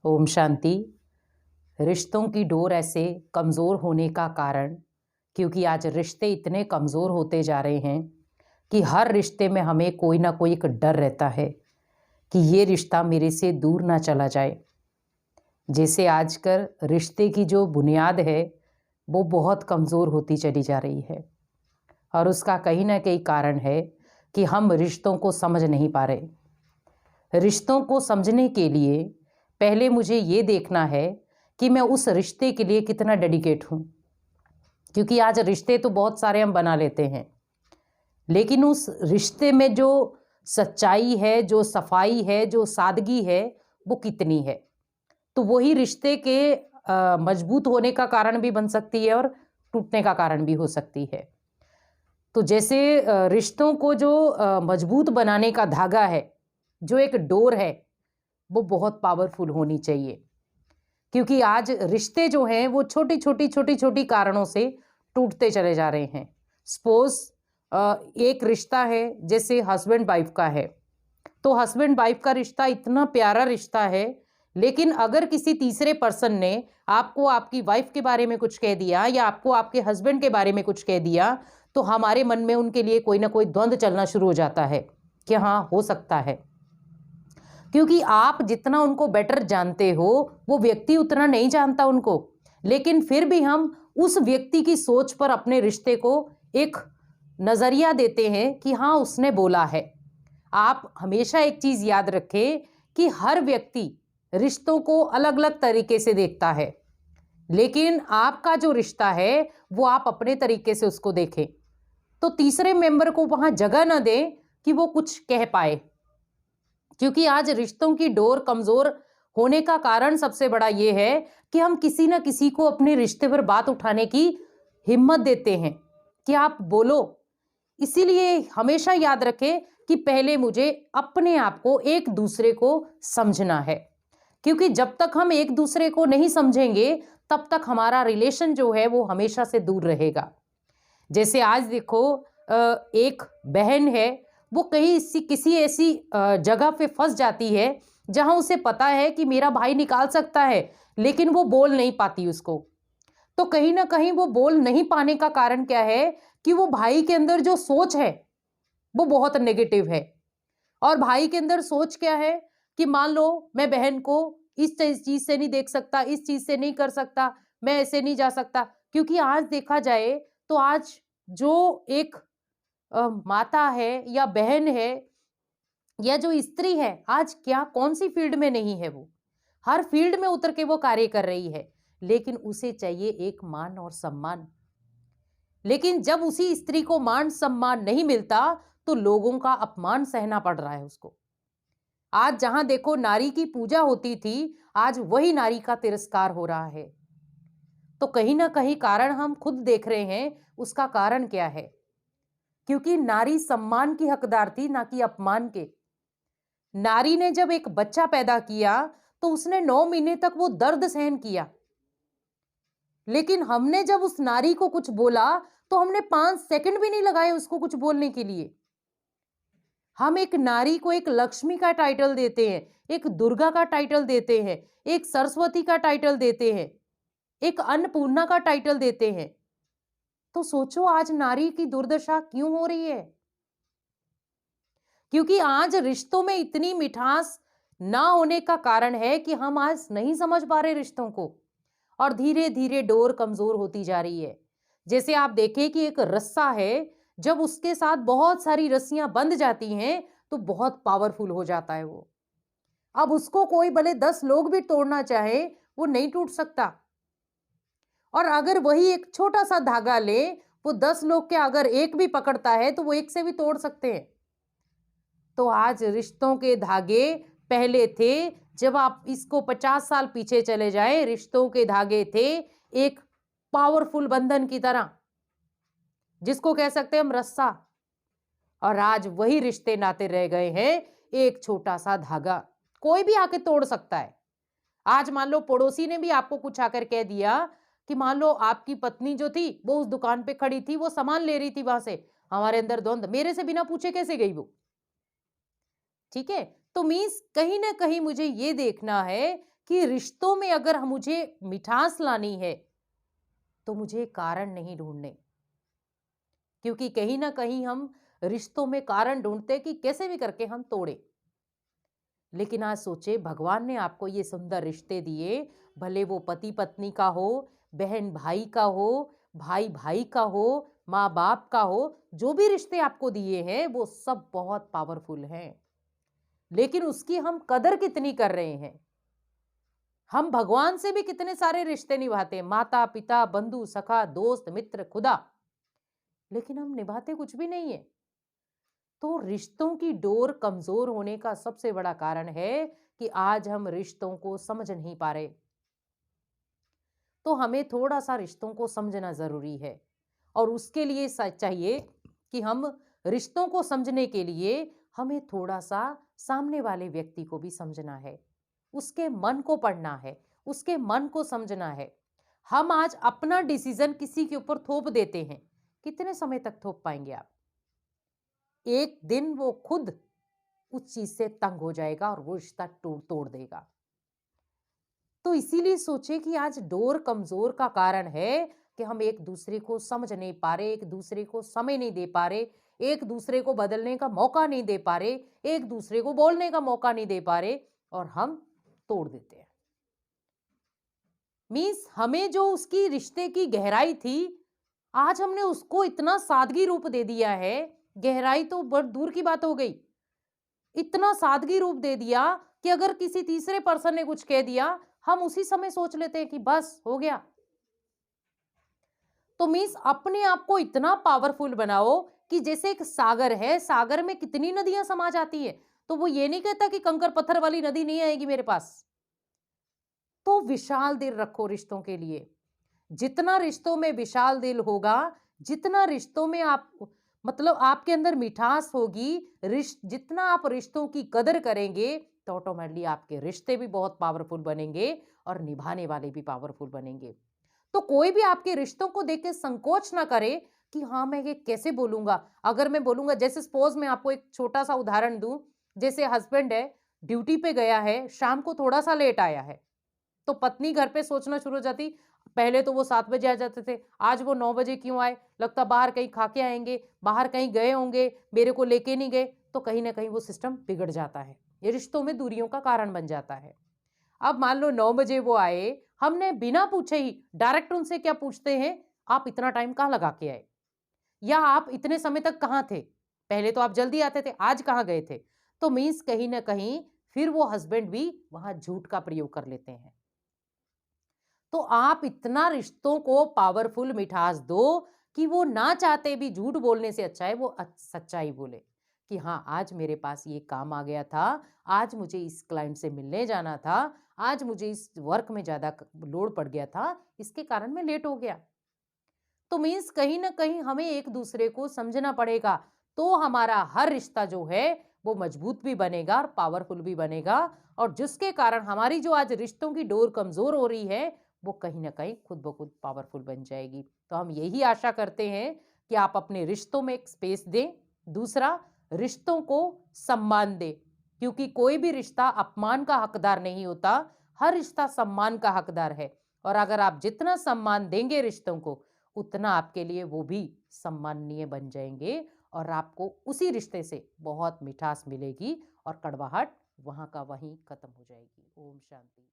ओम शांति। रिश्तों की डोर ऐसे कमज़ोर होने का कारण, क्योंकि आज रिश्ते इतने कमज़ोर होते जा रहे हैं कि हर रिश्ते में हमें कोई ना कोई एक डर रहता है कि ये रिश्ता मेरे से दूर ना चला जाए। जैसे आजकल रिश्ते की जो बुनियाद है वो बहुत कमज़ोर होती चली जा रही है, और उसका कहीं ना कहीं कारण है कि हम रिश्तों को समझ नहीं पा रहे। रिश्तों को समझने के लिए पहले मुझे ये देखना है कि मैं उस रिश्ते के लिए कितना डेडिकेट हूँ। क्योंकि आज रिश्ते तो बहुत सारे हम बना लेते हैं, लेकिन उस रिश्ते में जो सच्चाई है, जो सफाई है, जो सादगी है, वो कितनी है। तो वही रिश्ते के मजबूत होने का कारण भी बन सकती है और टूटने का कारण भी हो सकती है। तो जैसे रिश्तों को जो मजबूत बनाने का धागा है, जो एक डोर है, वो बहुत पावरफुल होनी चाहिए। क्योंकि आज रिश्ते जो हैं वो छोटी छोटी कारणों से टूटते चले जा रहे हैं। सपोज एक रिश्ता है, जैसे हस्बैंड वाइफ का है, तो हस्बैंड वाइफ का रिश्ता इतना प्यारा रिश्ता है, लेकिन अगर किसी तीसरे पर्सन ने आपको आपकी वाइफ के बारे में कुछ कह दिया या आपको आपके हस्बैंड के बारे में कुछ कह दिया, तो हमारे मन में उनके लिए कोई ना कोई द्वंद्व चलना शुरू हो जाता है कि हाँ, हो सकता है। क्योंकि आप जितना उनको बेटर जानते हो, वो व्यक्ति उतना नहीं जानता उनको, लेकिन फिर भी हम उस व्यक्ति की सोच पर अपने रिश्ते को एक नजरिया देते हैं कि हाँ, उसने बोला है। आप हमेशा एक चीज याद रखें कि हर व्यक्ति रिश्तों को अलग अलग तरीके से देखता है, लेकिन आपका जो रिश्ता है वो आप अपने तरीके से उसको देखें। तो तीसरे मेंबर को वहां जगह ना दें कि वो कुछ कह पाए। क्योंकि आज रिश्तों की डोर कमजोर होने का कारण सबसे बड़ा ये है कि हम किसी ना किसी को अपने रिश्ते पर बात उठाने की हिम्मत देते हैं कि आप बोलो। इसीलिए हमेशा याद रखें कि पहले मुझे अपने आप को, एक दूसरे को समझना है। क्योंकि जब तक हम एक दूसरे को नहीं समझेंगे, तब तक हमारा रिलेशन जो है वो हमेशा से दूर रहेगा। जैसे आज देखो, एक बहन है, वो कहीं किसी ऐसी जगह पे फंस जाती है जहां उसे पता है कि मेरा भाई निकाल सकता है, लेकिन वो बोल नहीं पाती उसको। तो कहीं ना कहीं वो बोल नहीं पाने का कारण क्या है कि वो भाई के अंदर जो सोच है वो बहुत नेगेटिव है। और भाई के अंदर सोच क्या है कि मान लो मैं बहन को इस चीज से नहीं देख सकता, इस चीज से नहीं कर सकता, मैं ऐसे नहीं जा सकता। क्योंकि आज देखा जाए तो आज जो एक माता है या बहन है या जो स्त्री है, आज क्या कौन सी फील्ड में नहीं है, वो हर फील्ड में उतर के वो कार्य कर रही है, लेकिन उसे चाहिए एक मान और सम्मान। लेकिन जब उसी स्त्री को मान सम्मान नहीं मिलता, तो लोगों का अपमान सहना पड़ रहा है उसको। आज जहां देखो नारी की पूजा होती थी, आज वही नारी का तिरस्कार हो रहा है। तो कहीं ना कहीं कारण हम खुद देख रहे हैं, उसका कारण क्या है। क्योंकि नारी सम्मान की हकदार थी, ना कि अपमान के। नारी ने जब एक बच्चा पैदा किया तो उसने 9 महीने तक वो दर्द सहन किया, लेकिन हमने जब उस नारी को कुछ बोला तो हमने 5 सेकंड भी नहीं लगाए उसको कुछ बोलने के लिए। हम एक नारी को एक लक्ष्मी का टाइटल देते हैं, एक दुर्गा का टाइटल देते हैं, एक सरस्वती का टाइटल देते हैं, एक अन्नपूर्णा का टाइटल देते हैं। तो सोचो आज नारी की दुर्दशा क्यों हो रही है। क्योंकि आज रिश्तों में इतनी मिठास ना होने का कारण है कि हम आज नहीं समझ पा रहे रिश्तों को, और धीरे धीरे डोर कमजोर होती जा रही है। जैसे आप देखें कि एक रस्सा है, जब उसके साथ बहुत सारी रस्सियां बंध जाती हैं तो बहुत पावरफुल हो जाता है वो। अब उसको कोई भले 10 लोग भी तोड़ना चाहे, वो नहीं टूट सकता। और अगर वही एक छोटा सा धागा ले, वो 10 लोग के अगर एक भी पकड़ता है तो वो एक से भी तोड़ सकते हैं। तो आज रिश्तों के धागे पहले थे, जब आप इसको 50 साल पीछे चले जाए, रिश्तों के धागे थे एक पावरफुल बंधन की तरह, जिसको कह सकते हैं हम रस्सा। और आज वही रिश्ते नाते रह गए हैं एक छोटा सा धागा, कोई भी आके तोड़ सकता है। आज मान लो पड़ोसी ने भी आपको कुछ आकर कह दिया कि मान लो आपकी पत्नी जो थी वो उस दुकान पे खड़ी थी, वो सामान ले रही थी वहां से, हमारे अंदर द्वंद, मेरे से बिना पूछे कैसे गई वो। ठीक है, तो मीन्स कहीं ना कहीं मुझे ये देखना है कि रिश्तों में अगर मुझे मिठास लानी है तो मुझे कारण नहीं ढूंढने, क्योंकि कहीं ना कहीं हम रिश्तों में कारण ढूंढते कि कैसे भी करके हम तोड़े। लेकिन आज सोचे, भगवान ने आपको ये सुंदर रिश्ते दिए, भले वो पति पत्नी का हो, बहन भाई का हो, भाई भाई का हो, माँ बाप का हो, जो भी रिश्ते आपको दिए हैं वो सब बहुत पावरफुल हैं। लेकिन उसकी हम कदर कितनी कर रहे हैं? हम भगवान से भी कितने सारे रिश्ते निभाते हैं, माता पिता, बंधु सखा, दोस्त मित्र, खुदा, लेकिन हम निभाते कुछ भी नहीं है। तो रिश्तों की डोर कमजोर होने का सबसे बड़ा कारण है कि आज हम रिश्तों को समझ नहीं पा रहे। तो हमें थोड़ा सा रिश्तों को समझना जरूरी है, और उसके लिए चाहिए कि हम रिश्तों को समझने के लिए हमें थोड़ा सा सामने वाले व्यक्ति को भी समझना है, उसके मन को पढ़ना है, उसके मन को समझना है। हम आज अपना डिसीजन किसी के ऊपर थोप देते हैं, कितने समय तक थोप पाएंगे आप? एक दिन वो खुद उस चीज से तंग हो जाएगा और वो रिश्ता तोड़ देगा। तो इसीलिए सोचे कि आज डोर कमजोर का कारण है कि हम एक दूसरे को समझ नहीं पा रहे, एक दूसरे को समय नहीं दे पा रहे, एक दूसरे को बदलने का मौका नहीं दे पा रहे, एक दूसरे को बोलने का मौका नहीं दे पा रहे, और हम तोड़ देते हैं। मीन्स हमें जो उसकी रिश्ते की गहराई थी, आज हमने उसको इतना सादगी रूप दे दिया है, गहराई तो बड़ दूर की बात हो गई, इतना सादगी रूप दे दिया कि अगर किसी तीसरे पर्सन ने कुछ कह दिया, हम उसी समय सोच लेते हैं कि बस हो गया। तो मीन्स अपने आप को इतना पावरफुल बनाओ कि जैसे एक सागर है, सागर में कितनी नदियां समा जाती है, तो वो ये नहीं कहता कि कंकर पत्थर वाली नदी नहीं आएगी मेरे पास। तो विशाल दिल रखो रिश्तों के लिए। जितना रिश्तों में विशाल दिल होगा, जितना रिश्तों में आप मतलब आपके अंदर मिठास होगी, जितना आप रिश्तों की कदर करेंगे, तो ऑटोमेटिकली आपके रिश्ते भी बहुत पावरफुल बनेंगे और निभाने वाले भी पावरफुल बनेंगे। तो कोई भी आपके रिश्तों को देख के संकोच ना करे कि हाँ मैं ये कैसे बोलूंगा। अगर मैं बोलूंगा, जैसे सपोज मैं आपको एक छोटा सा उदाहरण दूं, जैसे हस्बैंड है, ड्यूटी पे गया है, शाम को थोड़ा सा लेट आया है, तो पत्नी घर पे सोचना शुरू हो जाती, पहले तो वो 7 बजे आ जाते थे, आज वो 9 बजे क्यों आए, लगता बाहर कहीं खा के आएंगे, बाहर कहीं गए होंगे, मेरे को लेके नहीं गए। तो कहीं ना कहीं वो सिस्टम बिगड़ जाता है, ये रिश्तों में दूरियों का कारण बन जाता है। अब मान लो 9 बजे वो आए, हमने बिना पूछे ही डायरेक्ट उनसे क्या पूछते हैं, आप इतना टाइम कहाँ लगा के आए, या आप इतने समय तक कहाँ थे, पहले तो आप जल्दी आते थे, आज कहाँ गए थे। तो मीन्स कहीं ना कहीं फिर वो हस्बैंड भी वहां झूठ का प्रयोग कर लेते हैं। तो आप इतना रिश्तों को पावरफुल मिठास दो कि वो ना चाहते भी झूठ बोलने से अच्छा है वो सच्चाई बोले कि हाँ आज मेरे पास ये काम आ गया था, आज मुझे इस क्लाइंट से मिलने जाना था, आज मुझे इस वर्क में ज्यादा लोड पड़ गया था, इसके कारण मैं लेट हो गया। तो मीन्स कहीं ना कहीं हमें एक दूसरे को समझना पड़ेगा, तो हमारा हर रिश्ता जो है वो मजबूत भी बनेगा और पावरफुल भी बनेगा, और जिसके कारण हमारी जो आज रिश्तों की डोर कमजोर हो रही है वो कहीं ना कहीं खुद ब खुद पावरफुल बन जाएगी। तो हम यही आशा करते हैं कि आप अपने रिश्तों में एक स्पेस दें। दूसरा, रिश्तों को सम्मान दें, क्योंकि कोई भी रिश्ता अपमान का हकदार नहीं होता, हर रिश्ता सम्मान का हकदार है। और अगर आप जितना सम्मान देंगे रिश्तों को, उतना आपके लिए वो भी सम्माननीय बन जाएंगे, और आपको उसी रिश्ते से बहुत मिठास मिलेगी और कड़वाहट वहां का वहीं खत्म हो जाएगी। ओम शांति।